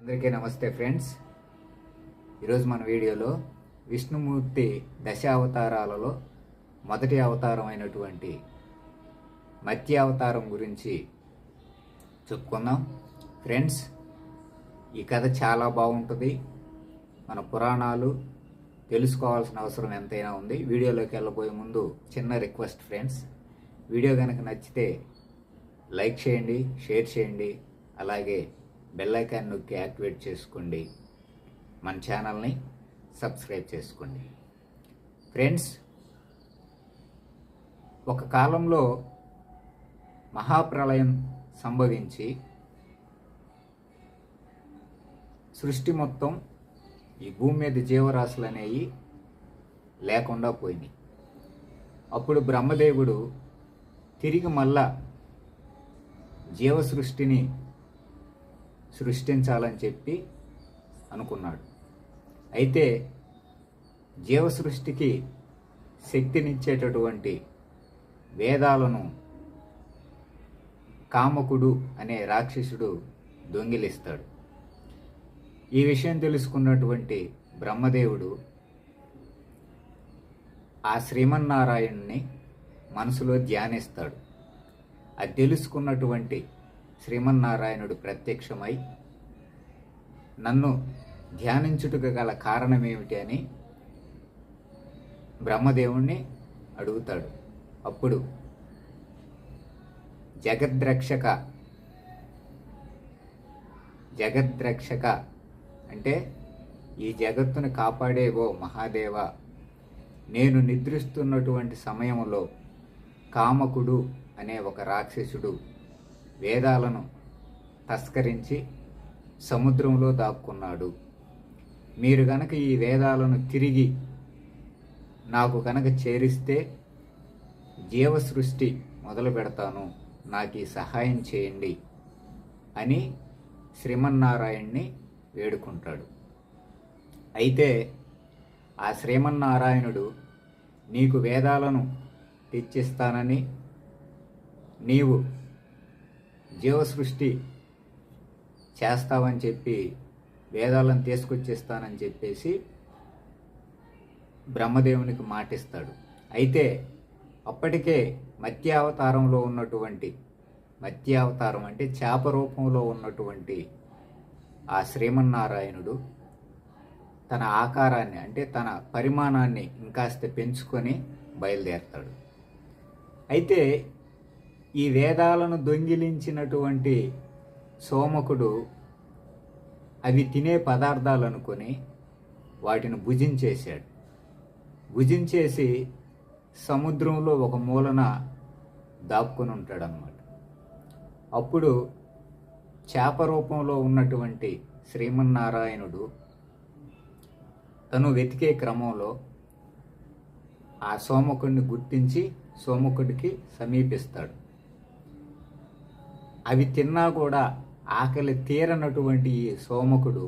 అందరికీ నమస్తే ఫ్రెండ్స్. ఈరోజు మన వీడియోలో విష్ణుమూర్తి దశావతారాలలో మొదటి అవతారం అయినటువంటి మత్స్య అవతారం గురించి చెప్పుకుందాం. ఫ్రెండ్స్, ఈ కథ చాలా బాగుంటుంది. మన పురాణాలు తెలుసుకోవాల్సిన అవసరం ఎంతైనా ఉంది. వీడియోలోకి వెళ్ళబోయే ముందు చిన్న రిక్వెస్ట్ ఫ్రెండ్స్, వీడియో కనుక నచ్చితే లైక్ చేయండి, షేర్ చేయండి, అలాగే బెల్ ఐకాన్ నొక్కి యాక్టివేట్ చేసుకోండి. మన ఛానల్ని సబ్స్క్రైబ్ చేసుకోండి. ఫ్రెండ్స్, ఒక కాలంలో మహాప్రళయం సంభవించి సృష్టి మొత్తం, ఈ భూమి మీద జీవరాశులు అనేవి లేకుండా పోయినాయి. అప్పుడు బ్రహ్మదేవుడు తిరిగి మళ్ళా జీవ సృష్టిని సృష్టించాలని చెప్పి అనుకున్నాడు. అయితే జీవ సృష్టికి శక్తినిచ్చేటటువంటి వేదాలను కామకుడు అనే రాక్షసుడు దొంగిలిస్తాడు. ఈ విషయం తెలుసుకున్నటువంటి బ్రహ్మదేవుడు ఆ శ్రీమన్నారాయణుని మనసులో ధ్యానిస్తాడు. అది తెలుసుకున్నటువంటి శ్రీమన్నారాయణుడు ప్రత్యక్షమై నన్ను ధ్యానించుటకు గల కారణమేమిటి అని బ్రహ్మదేవుణ్ణి అడుగుతాడు. అప్పుడు జగద్రక్షక అంటే ఈ జగత్తును కాపాడేవో మహాదేవ, నేను నిద్రిస్తున్నటువంటి సమయంలో కామకుడు అనే ఒక రాక్షసుడు వేదాలను తస్కరించి సముద్రంలో దాక్కున్నాడు. మీరు గనక ఈ వేదాలను తిరిగి నాకు కనుక చేరిస్తే జీవ సృష్టి మొదలు పెడతాను, నాకు ఈ సహాయం చేయండి అని శ్రీమన్నారాయణ్ణి వేడుకుంటాడు. అయితే ఆ శ్రీమన్నారాయణుడు నీకు వేదాలను తెచ్చిస్తానని, నీవు జీవ సృష్టి చేస్తావని చెప్పి, వేదాలను తీసుకొచ్చేస్తానని చెప్పేసి బ్రహ్మదేవునికి మాటిస్తాడు. అయితే అప్పటికే మత్స్యావతారంలో ఉన్నటువంటి, మత్స్యావతారం అంటే చేప రూపంలో ఉన్నటువంటి ఆ శ్రీమన్నారాయణుడు తన ఆకారాన్ని అంటే తన పరిమాణాన్ని ఇంకాస్త పెంచుకొని బయలుదేరతాడు. అయితే ఈ వేదాలను దొంగిలించినటువంటి సోమకుడు అవి తినే పదార్థాలు అనుకొని వాటిని భుజించేశాడు. భుజించేసి సముద్రంలో ఒక మూలన దాక్కుని ఉంటాడనమాట. అప్పుడు చేప రూపంలో ఉన్నటువంటి శ్రీమన్నారాయణుడు తను వెతికే క్రమంలో ఆ సోమకుడిని గుర్తించి సోమకుడికి సమీపిస్తాడు. అవి తిన్నా కూడా ఆకలి తీరనటువంటి ఈ సోమకుడు,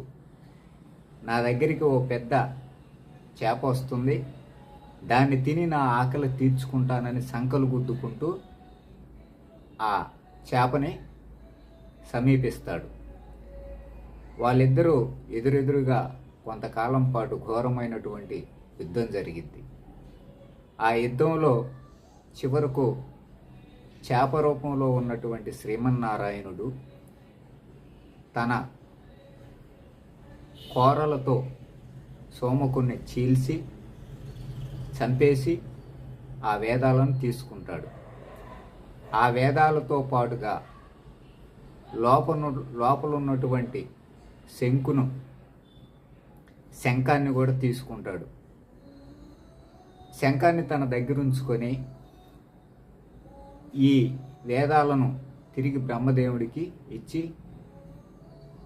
నా దగ్గరికి ఓ పెద్ద చేప వస్తుంది, దాన్ని తిని నా ఆకలి తీర్చుకుంటానని సంకలు గుద్దుకుంటూ ఆ చేపని సమీపిస్తాడు. వాళ్ళిద్దరూ ఎదురెదురుగా కొంతకాలం పాటు ఘోరమైనటువంటి యుద్ధం జరిగింది. ఆ యుద్ధంలో చివరకు చేప రూపంలో ఉన్నటువంటి శ్రీమన్నారాయణుడు తన కోరలతో సోమకుణ్ణి చీల్చి చంపేసి ఆ వేదాలను తీసుకుంటాడు. ఆ వేదాలతో పాటుగా లోపలున్నటువంటి శంఖాన్ని కూడా తీసుకుంటాడు. శంఖాన్ని తన దగ్గర ఉంచుకొని ఈ వేదాలను తిరిగి బ్రహ్మదేవుడికి ఇచ్చి,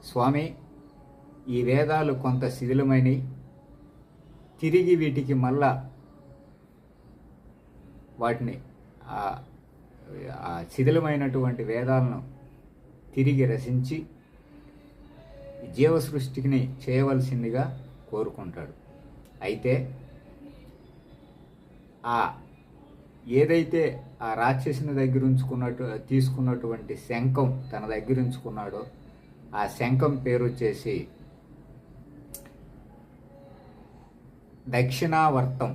స్వామి, ఈ వేదాలు కొంత శిథిలమైనవి, తిరిగి వీటికి మళ్ళా వాటిని ఆ శిథిలమైనటువంటి వేదాలను తిరిగి రచించి జీవ సృష్టిని చేయవలసిందిగా కోరుకుంటాడు. అయితే ఏదైతే ఆ రాక్షసుని దగ్గర తీసుకున్నటువంటి శంఖం తన దగ్గర ఉంచుకున్నాడో ఆ శంఖం పేరు వచ్చేసి దక్షిణావర్తం.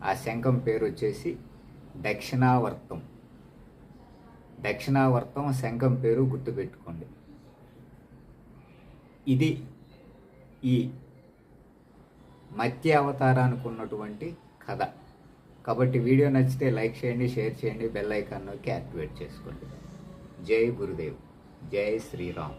ఆ శంఖం పేరు వచ్చేసి దక్షిణావర్తం. దక్షిణావర్తం శంఖం పేరు గుర్తుపెట్టుకోండి. ఇది ఈ మత్స్య అవతారానికి ఉన్నటువంటి కథ. కాబట్టి వీడియో నచ్చితే లైక్ చేయండి, షేర్ చేయండి, బెల్ ఐకాన్ నొక్కి యాక్టివేట్ చేసుకోండి. జై గురుదేవ్, జై శ్రీరామ్.